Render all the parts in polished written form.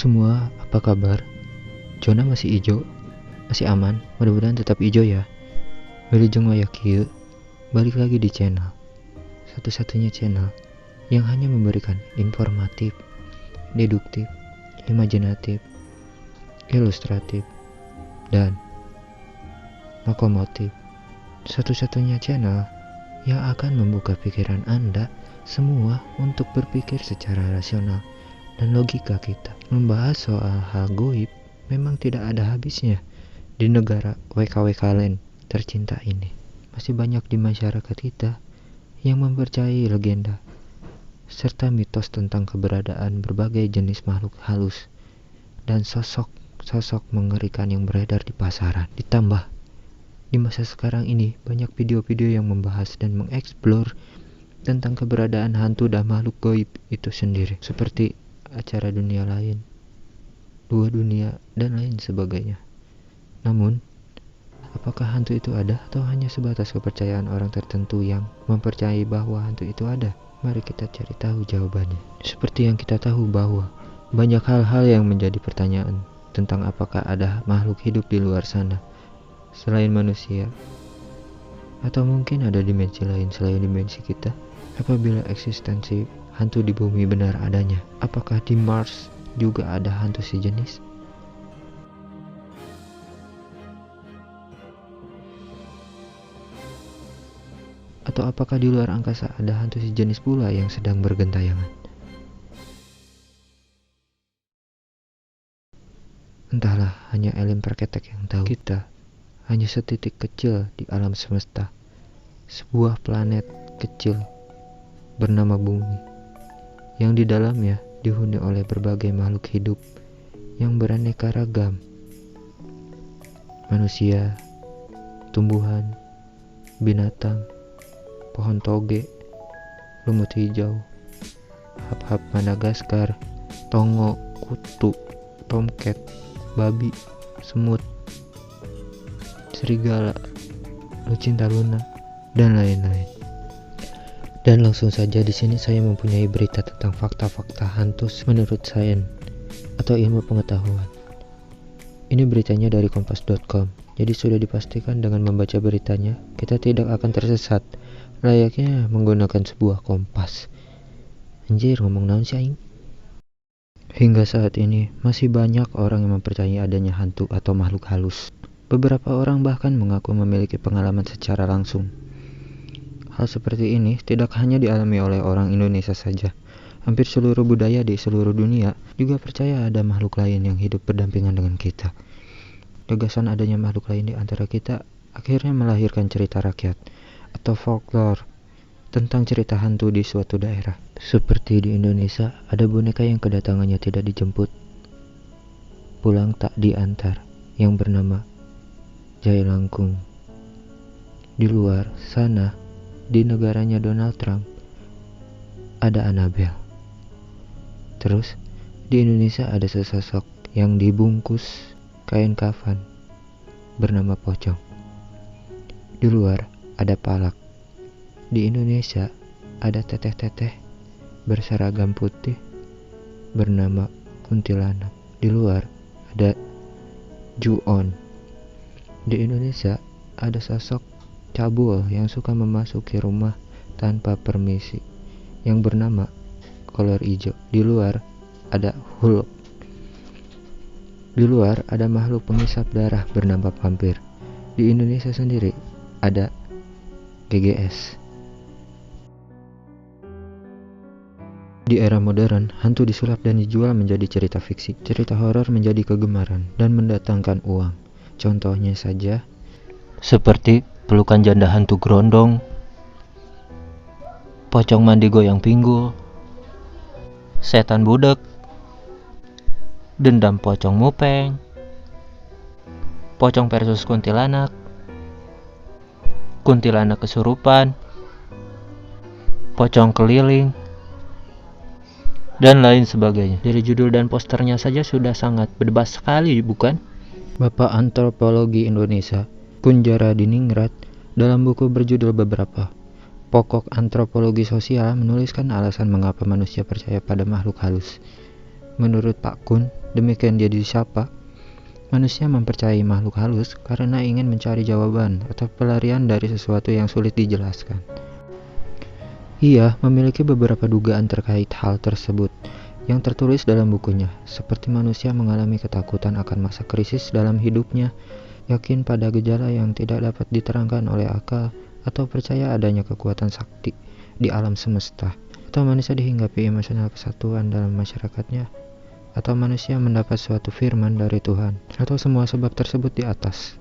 semua, apa kabar? Zona masih hijau, masih aman, mudah-mudahan tetap hijau ya. Wilujeng waya kieu, balik lagi di channel, satu-satunya channel yang hanya memberikan informatif, deduktif, imajinatif, ilustratif, dan lokomotif. Satu-satunya channel yang akan membuka pikiran Anda semua untuk berpikir secara rasional dan logika kita. Membahas soal hal goib memang tidak ada habisnya di negara WKWK lain tercinta ini. Masih banyak di masyarakat kita yang mempercayai legenda serta mitos tentang keberadaan berbagai jenis makhluk halus dan sosok mengerikan yang beredar di pasaran. Ditambah di masa sekarang ini banyak video-video yang membahas dan mengeksplor tentang keberadaan hantu dan makhluk goib itu sendiri, seperti acara dunia lain, dua dunia, dan lain sebagainya. Namun, apakah hantu itu ada atau hanya sebatas kepercayaan orang tertentu yang mempercayai bahwa hantu itu ada? Mari kita cari tahu jawabannya. Seperti yang kita tahu bahwa banyak hal-hal yang menjadi pertanyaan tentang apakah ada makhluk hidup di luar sana selain manusia, atau mungkin ada dimensi lain selain dimensi kita. Apabila eksistensi hantu di bumi benar adanya, apakah di Mars juga ada hantu sejenis? Atau apakah di luar angkasa ada hantu sejenis pula yang sedang bergentayangan? Entahlah, hanya alien perketek yang tahu. Kita hanya setitik kecil di alam semesta, sebuah planet kecil bernama Bumi, yang di dalamnya dihuni oleh berbagai makhluk hidup yang beraneka ragam. Manusia, tumbuhan, binatang, pohon toge, lumut hijau, hap-hap Madagaskar, tongo, kutu, tomcat, babi, semut, serigala, lucinta luna, dan lain-lain. Dan langsung saja di sini saya mempunyai berita tentang fakta-fakta hantu menurut sains atau ilmu pengetahuan. Ini beritanya dari kompas.com. Jadi sudah dipastikan dengan membaca beritanya kita tidak akan tersesat, layaknya menggunakan sebuah kompas. Anjir, ngomong naon sih aing? Hingga saat ini masih banyak orang yang mempercayai adanya hantu atau makhluk halus. Beberapa orang bahkan mengaku memiliki pengalaman secara langsung. Hal seperti ini tidak hanya dialami oleh orang Indonesia saja. Hampir seluruh budaya di seluruh dunia juga percaya ada makhluk lain yang hidup berdampingan dengan kita. Gagasan adanya makhluk lain di antara kita akhirnya melahirkan cerita rakyat atau folklore tentang cerita hantu di suatu daerah. Seperti di Indonesia, ada boneka yang kedatangannya tidak dijemput, pulang tak diantar, yang bernama Jai Langkung. Di luar sana, di negaranya Donald Trump, ada Annabelle. Terus, di Indonesia ada sesosok yang dibungkus kain kafan bernama pocong. Di luar ada palak. Di Indonesia ada teteh-teteh berseragam putih bernama kuntilanak. Di luar ada Ju-on. Di Indonesia ada sosok cabul yang suka memasuki rumah tanpa permisi yang bernama kolor hijau. Di luar ada Hulk. Di luar ada makhluk pengisap darah bernama vampir. Di Indonesia sendiri ada GGS. Di era modern, hantu disulap dan dijual menjadi cerita fiksi. Cerita horor menjadi kegemaran dan mendatangkan uang. Contohnya saja seperti pelukan janda hantu gerondong, pocong mandi goyang pinggul, setan budek, dendam pocong mupeng, pocong versus kuntilanak, kuntilanak kesurupan, pocong keliling, dan lain sebagainya. Dari judul dan posternya saja sudah sangat bebas sekali, bukan? Bapak Antropologi Indonesia Kunjara Diningrat dalam buku berjudul Beberapa Pokok Antropologi Sosial menuliskan alasan mengapa manusia percaya pada makhluk halus. Menurut Pak Kun, demikian dia disapa, manusia mempercayai makhluk halus karena ingin mencari jawaban atau pelarian dari sesuatu yang sulit dijelaskan. Ia memiliki beberapa dugaan terkait hal tersebut yang tertulis dalam bukunya, seperti manusia mengalami ketakutan akan masa krisis dalam hidupnya, yakin pada gejala yang tidak dapat diterangkan oleh akal, atau percaya adanya kekuatan sakti di alam semesta, atau manusia dihinggapi emosional kesatuan dalam masyarakatnya, atau manusia mendapat suatu firman dari Tuhan, atau semua sebab tersebut di atas.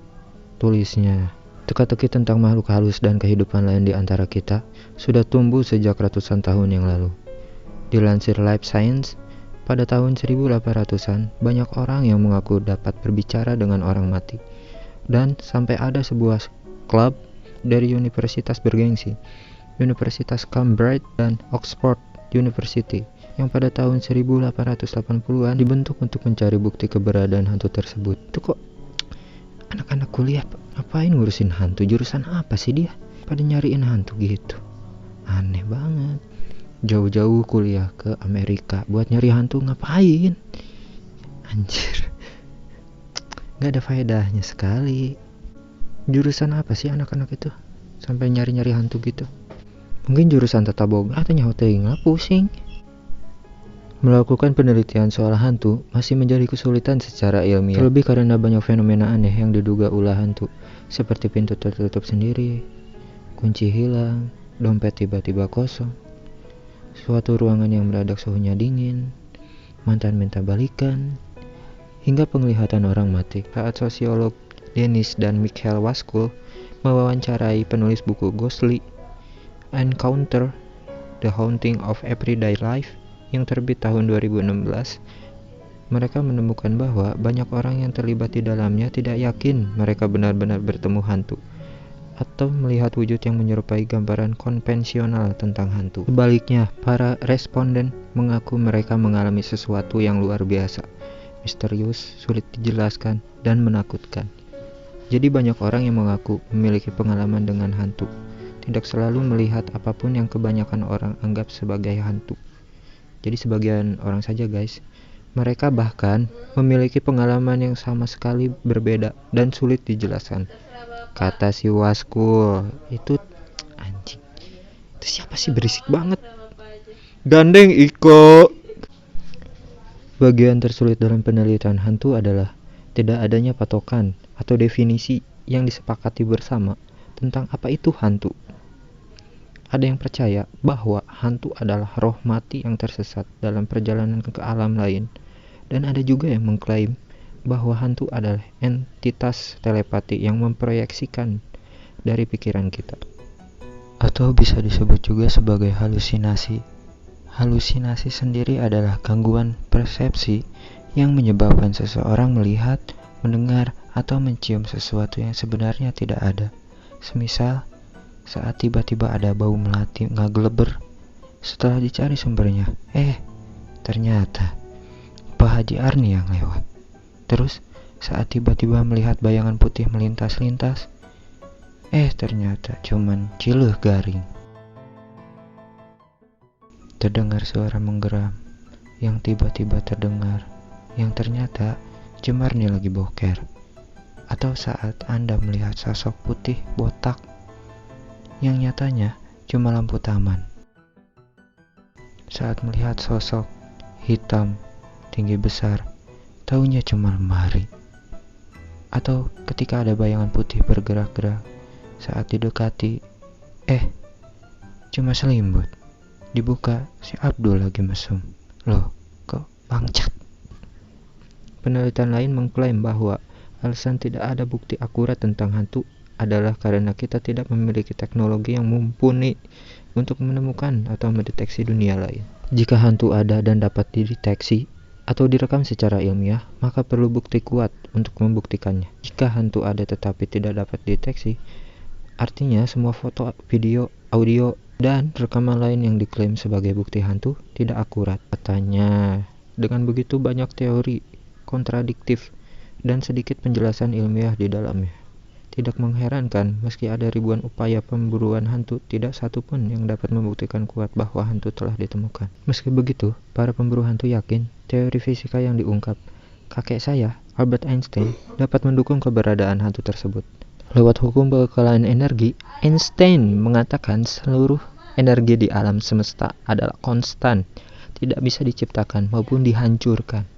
Tulisnya, teka-teki tentang makhluk halus dan kehidupan lain di antara kita sudah tumbuh sejak ratusan tahun yang lalu. Dilansir Life Science, pada tahun 1800-an, banyak orang yang mengaku dapat berbicara dengan orang mati. Dan sampai ada sebuah klub dari universitas bergengsi, Universitas Cambridge dan Oxford University, yang pada tahun 1880-an dibentuk untuk mencari bukti keberadaan hantu tersebut. Itu kok anak-anak kuliah ngapain ngurusin hantu? Jurusan apa sih dia? Pada nyariin hantu gitu. Aneh banget. Jauh-jauh kuliah ke Amerika buat nyari hantu ngapain? Anjir. Gak ada faedahnya sekali. Jurusan apa sih anak-anak itu? Sampai nyari-nyari hantu gitu. Mungkin jurusan tata boga atau nyaho teuing lah pusing. Melakukan penelitian soal hantu masih menjadi kesulitan secara ilmiah, terlebih karena banyak fenomena aneh yang diduga ulah hantu, seperti pintu tertutup sendiri, kunci hilang, dompet tiba-tiba kosong, suatu ruangan yang mendadak suhunya dingin, mantan minta balikan, hingga penglihatan orang mati. Saat sosiolog Dennis dan Michael Waskul mewawancarai penulis buku Ghostly Encounter: The Haunting of Everyday Life yang terbit tahun 2016, mereka menemukan bahwa banyak orang yang terlibat di dalamnya tidak yakin mereka benar-benar bertemu hantu atau melihat wujud yang menyerupai gambaran konvensional tentang hantu. Sebaliknya, para responden mengaku mereka mengalami sesuatu yang luar biasa, misterius, sulit dijelaskan, dan menakutkan. Jadi banyak orang yang mengaku memiliki pengalaman dengan hantu tidak selalu melihat apapun yang kebanyakan orang anggap sebagai hantu. Jadi sebagian orang saja guys, mereka bahkan memiliki pengalaman yang sama sekali berbeda dan sulit dijelaskan. Kata si Waskul, itu anjing. Itu siapa sih, berisik banget. Gandeng Iko. Bagian tersulit dalam penelitian hantu adalah tidak adanya patokan atau definisi yang disepakati bersama tentang apa itu hantu. Ada yang percaya bahwa hantu adalah roh mati yang tersesat dalam perjalanan ke alam lain, dan ada juga yang mengklaim bahwa hantu adalah entitas telepati yang memproyeksikan dari pikiran kita. Atau bisa disebut juga sebagai halusinasi. Halusinasi sendiri adalah gangguan persepsi yang menyebabkan seseorang melihat, mendengar, atau mencium sesuatu yang sebenarnya tidak ada. Semisal, saat tiba-tiba ada bau melati ngageleber, setelah dicari sumbernya, ternyata Pak Haji Arni yang lewat. Terus, saat tiba-tiba melihat bayangan putih melintas-lintas, ternyata cuman Cileuh Garing. Terdengar suara menggeram yang tiba-tiba terdengar, yang ternyata Jemarni lagi boker. Atau saat Anda melihat sosok putih botak yang nyatanya cuma lampu taman. Saat melihat sosok hitam tinggi besar, taunya cuma lemari. Atau ketika ada bayangan putih bergerak-gerak, saat didekati, cuma selimut. Dibuka, si Abdul lagi mesum. Loh, kok bangcat? Penelitian lain mengklaim bahwa alasan tidak ada bukti akurat tentang hantu adalah karena kita tidak memiliki teknologi yang mumpuni untuk menemukan atau mendeteksi dunia lain. Jika hantu ada dan dapat dideteksi atau direkam secara ilmiah, maka perlu bukti kuat untuk membuktikannya. Jika hantu ada tetapi tidak dapat dideteksi, artinya semua foto, video, audio, dan rekaman lain yang diklaim sebagai bukti hantu tidak akurat. Katanya, dengan begitu banyak teori kontradiktif dan sedikit penjelasan ilmiah di dalamnya. Tidak mengherankan, meski ada ribuan upaya pemburuan hantu, tidak satu pun yang dapat membuktikan kuat bahwa hantu telah ditemukan. Meski begitu, para pemburu hantu yakin teori fisika yang diungkap kakek saya, Albert Einstein, dapat mendukung keberadaan hantu tersebut. Lewat hukum bekalan energi, Einstein mengatakan seluruh energi di alam semesta adalah konstan, tidak bisa diciptakan maupun dihancurkan.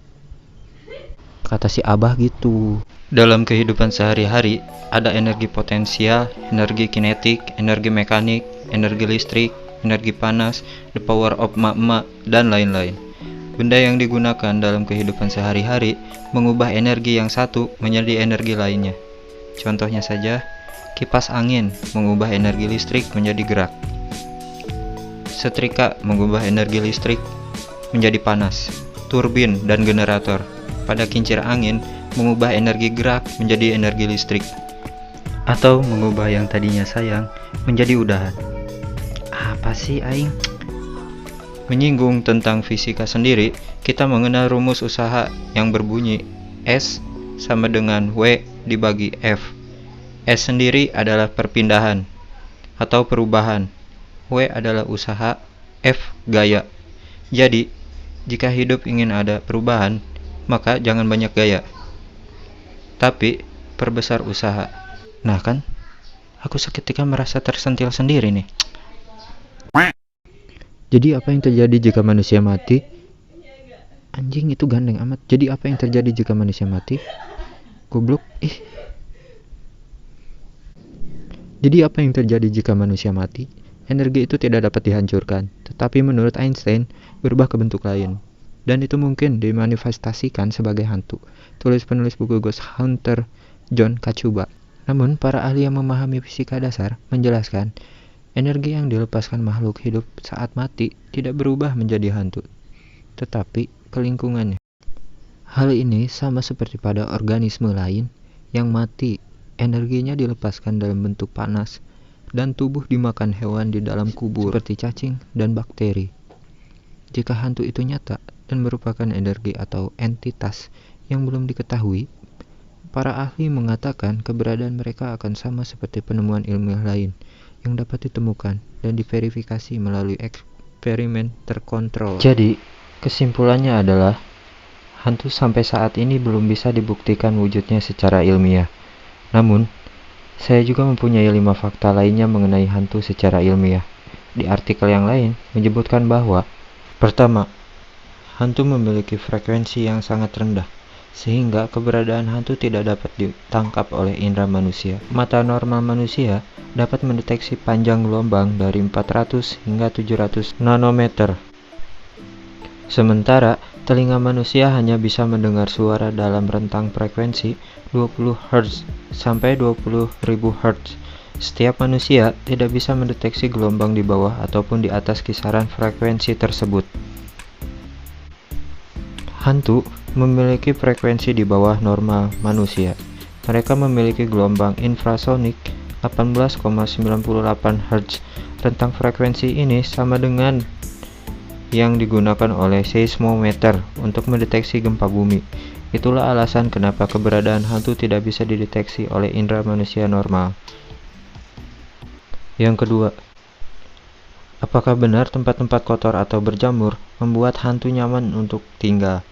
Kata si Abah gitu. Dalam kehidupan sehari-hari, ada energi potensial, energi kinetik, energi mekanik, energi listrik, energi panas, the power of magma, dan lain-lain. Benda yang digunakan dalam kehidupan sehari-hari mengubah energi yang satu menjadi energi lainnya. Contohnya saja, kipas angin mengubah energi listrik menjadi gerak. Setrika mengubah energi listrik menjadi panas. Turbin dan generator pada kincir angin mengubah energi gerak menjadi energi listrik, atau mengubah yang tadinya sayang menjadi udahan. Apa sih aing? Menyinggung tentang fisika sendiri, kita mengenal rumus usaha yang berbunyi S sama dengan W dibagi F. S sendiri adalah perpindahan atau perubahan, W adalah usaha, F gaya. Jadi, jika hidup ingin ada perubahan, maka jangan banyak gaya, tapi perbesar usaha. Nah kan, aku seketika merasa tersentil sendiri nih. Jadi apa yang terjadi jika manusia mati? Anjing, itu gandeng amat. Jadi apa yang terjadi jika manusia mati? Goblok. Jadi apa yang terjadi jika manusia mati? Energi itu tidak dapat dihancurkan, tetapi menurut Einstein berubah ke bentuk lain. Dan itu mungkin dimanifestasikan sebagai hantu, tulis penulis buku Ghost Hunter John Kachuba. Namun, para ahli yang memahami fisika dasar menjelaskan, energi yang dilepaskan makhluk hidup saat mati tidak berubah menjadi hantu, tetapi ke lingkungannya. Hal ini sama seperti pada organisme lain yang mati, energinya dilepaskan dalam bentuk panas, dan tubuh dimakan hewan di dalam kubur seperti cacing dan bakteri. Jika hantu itu nyata dan merupakan energi atau entitas yang belum diketahui, para ahli mengatakan keberadaan mereka akan sama seperti penemuan ilmiah lain yang dapat ditemukan dan diverifikasi melalui eksperimen terkontrol. Jadi, kesimpulannya adalah hantu sampai saat ini belum bisa dibuktikan wujudnya secara ilmiah. Namun, saya juga mempunyai 5 fakta lainnya mengenai hantu secara ilmiah. Di artikel yang lain menyebutkan bahwa pertama, hantu memiliki frekuensi yang sangat rendah, sehingga keberadaan hantu tidak dapat ditangkap oleh indera manusia. Mata normal manusia dapat mendeteksi panjang gelombang dari 400 hingga 700 nanometer. Sementara, telinga manusia hanya bisa mendengar suara dalam rentang frekuensi 20 Hz sampai 20.000 Hz. Setiap manusia tidak bisa mendeteksi gelombang di bawah ataupun di atas kisaran frekuensi tersebut. Hantu memiliki frekuensi di bawah normal manusia. Mereka memiliki gelombang infrasonik 18,98 Hz. Rentang frekuensi ini sama dengan yang digunakan oleh seismometer untuk mendeteksi gempa bumi. Itulah alasan kenapa keberadaan hantu tidak bisa dideteksi oleh indera manusia normal. Yang kedua, apakah benar tempat-tempat kotor atau berjamur membuat hantu nyaman untuk tinggal?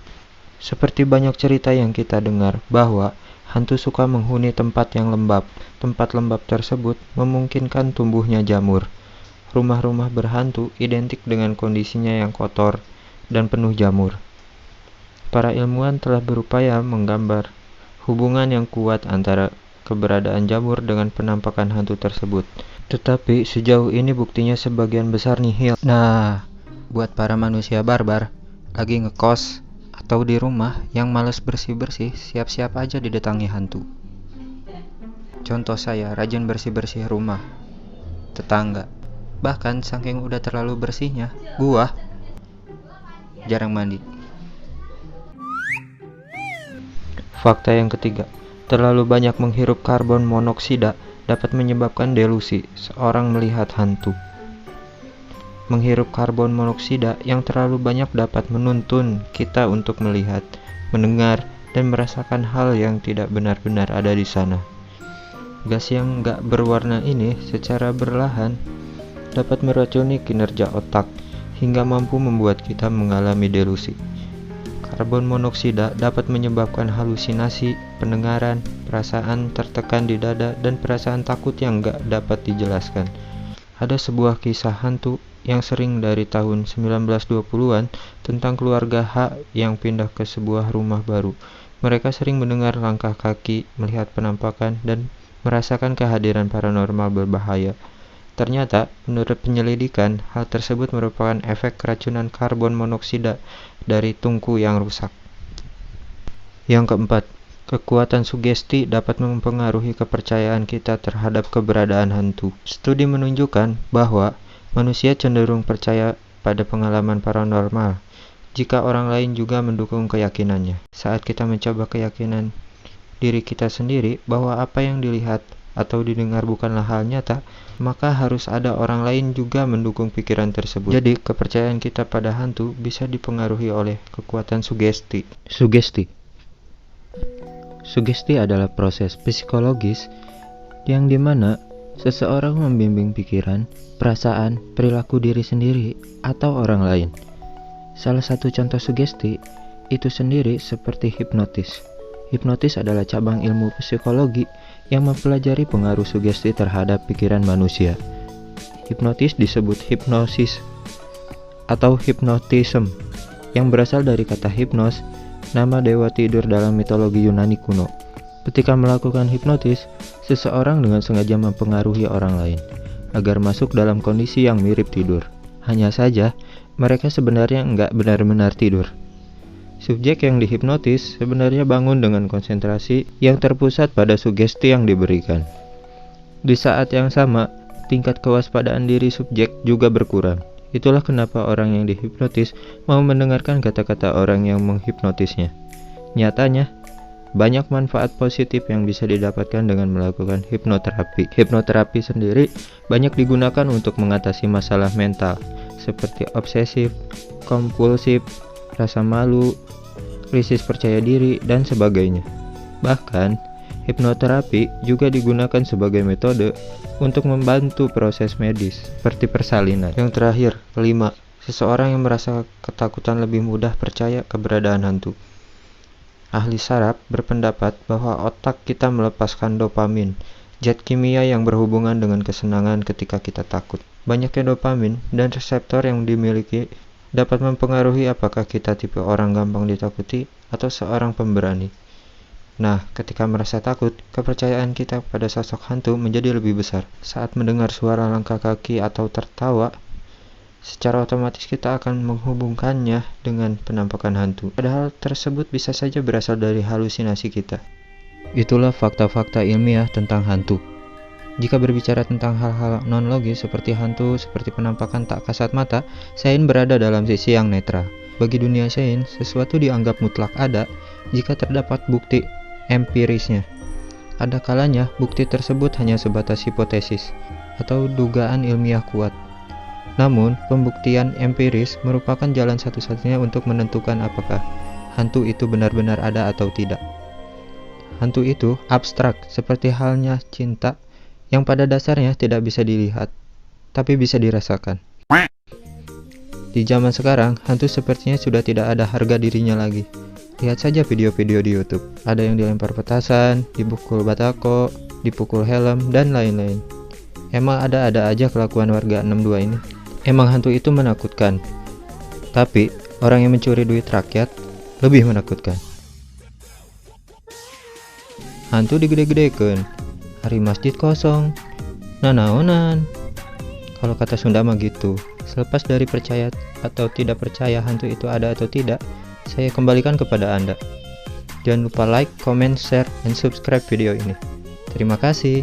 Seperti banyak cerita yang kita dengar bahwa hantu suka menghuni tempat yang lembab. Tempat lembab tersebut memungkinkan tumbuhnya jamur. Rumah-rumah berhantu identik dengan kondisinya yang kotor dan penuh jamur. Para ilmuwan telah berupaya menggambar hubungan yang kuat antara keberadaan jamur dengan penampakan hantu tersebut. Tetapi sejauh ini buktinya sebagian besar nihil. Nah, buat para manusia barbar lagi ngekos atau di rumah yang malas bersih-bersih, siap-siap aja didatangi hantu. Contoh saya rajin bersih-bersih rumah tetangga. Bahkan saking udah terlalu bersihnya, gua jarang mandi. Fakta yang ketiga, terlalu banyak menghirup karbon monoksida dapat menyebabkan delusi seorang melihat hantu. Menghirup karbon monoksida yang terlalu banyak dapat menuntun kita untuk melihat, mendengar, dan merasakan hal yang tidak benar-benar ada di sana. Gas yang nggak berwarna ini secara berlahan dapat meracuni kinerja otak hingga mampu membuat kita mengalami delusi. Karbon monoksida dapat menyebabkan halusinasi, pendengaran, perasaan tertekan di dada, dan perasaan takut yang nggak dapat dijelaskan. Ada sebuah kisah hantu yang sering dari tahun 1920-an tentang keluarga H yang pindah ke sebuah rumah baru. Mereka sering mendengar langkah kaki, melihat penampakan, dan merasakan kehadiran paranormal berbahaya. Ternyata, menurut penyelidikan, hal tersebut merupakan efek keracunan karbon monoksida dari tungku yang rusak. Yang keempat, kekuatan sugesti dapat mempengaruhi kepercayaan kita terhadap keberadaan hantu. Studi menunjukkan bahwa manusia cenderung percaya pada pengalaman paranormal jika orang lain juga mendukung keyakinannya. Saat kita mencoba keyakinan diri kita sendiri bahwa apa yang dilihat atau didengar bukanlah hal nyata, maka harus ada orang lain juga mendukung pikiran tersebut. Jadi, kepercayaan kita pada hantu bisa dipengaruhi oleh kekuatan sugesti. Sugesti adalah proses psikologis yang dimana seseorang membimbing pikiran, perasaan, perilaku diri sendiri atau orang lain. Salah satu contoh sugesti itu sendiri seperti hipnotis. Hipnotis adalah cabang ilmu psikologi yang mempelajari pengaruh sugesti terhadap pikiran manusia. Hipnotis disebut hipnosis atau hypnotism yang berasal dari kata hipnos, nama dewa tidur dalam mitologi Yunani kuno. Ketika melakukan hipnotis, seseorang dengan sengaja mempengaruhi orang lain agar masuk dalam kondisi yang mirip tidur. Hanya saja, mereka sebenarnya enggak benar-benar tidur. Subjek yang dihipnotis sebenarnya bangun dengan konsentrasi yang terpusat pada sugesti yang diberikan. Di saat yang sama, tingkat kewaspadaan diri subjek juga berkurang. Itulah kenapa orang yang dihipnotis mau mendengarkan kata-kata orang yang menghipnotisnya. Nyatanya, banyak manfaat positif yang bisa didapatkan dengan melakukan hipnoterapi. Hipnoterapi sendiri banyak digunakan untuk mengatasi masalah mental seperti obsesif, kompulsif, rasa malu, krisis percaya diri, dan sebagainya. Bahkan, hipnoterapi juga digunakan sebagai metode untuk membantu proses medis seperti persalinan. Yang terakhir, 5. Seseorang yang merasa ketakutan lebih mudah percaya keberadaan hantu. Ahli saraf berpendapat bahwa otak kita melepaskan dopamin, zat kimia yang berhubungan dengan kesenangan ketika kita takut. Banyaknya dopamin dan reseptor yang dimiliki dapat mempengaruhi apakah kita tipe orang gampang ditakuti atau seorang pemberani. Nah, ketika merasa takut, kepercayaan kita pada sosok hantu menjadi lebih besar. Saat mendengar suara langkah kaki atau tertawa, secara otomatis kita akan menghubungkannya dengan penampakan hantu. Padahal tersebut bisa saja berasal dari halusinasi kita. Itulah fakta-fakta ilmiah tentang hantu. Jika berbicara tentang hal-hal non-logis seperti hantu, seperti penampakan tak kasat mata, sains berada dalam sisi yang netral. Bagi dunia sains, sesuatu dianggap mutlak ada jika terdapat bukti empirisnya. Ada kalanya bukti tersebut hanya sebatas hipotesis atau dugaan ilmiah kuat. Namun, pembuktian empiris merupakan jalan satu-satunya untuk menentukan apakah hantu itu benar-benar ada atau tidak. Hantu itu abstrak, seperti halnya cinta, yang pada dasarnya tidak bisa dilihat, tapi bisa dirasakan. Di zaman sekarang, hantu sepertinya sudah tidak ada harga dirinya lagi. Lihat saja video-video di YouTube. Ada yang dilempar petasan, dipukul batako, dipukul helm, dan lain-lain. Emang ada-ada aja kelakuan warga 62 ini. Emang hantu itu menakutkan. Tapi, orang yang mencuri duit rakyat lebih menakutkan. Hantu digede-gedekeun. Hari masjid kosong, nanaonan. Kalau kata Sunda mah gitu. Selepas dari percaya atau tidak percaya hantu itu ada atau tidak, saya kembalikan kepada Anda. Jangan lupa like, comment, share, dan subscribe video ini. Terima kasih.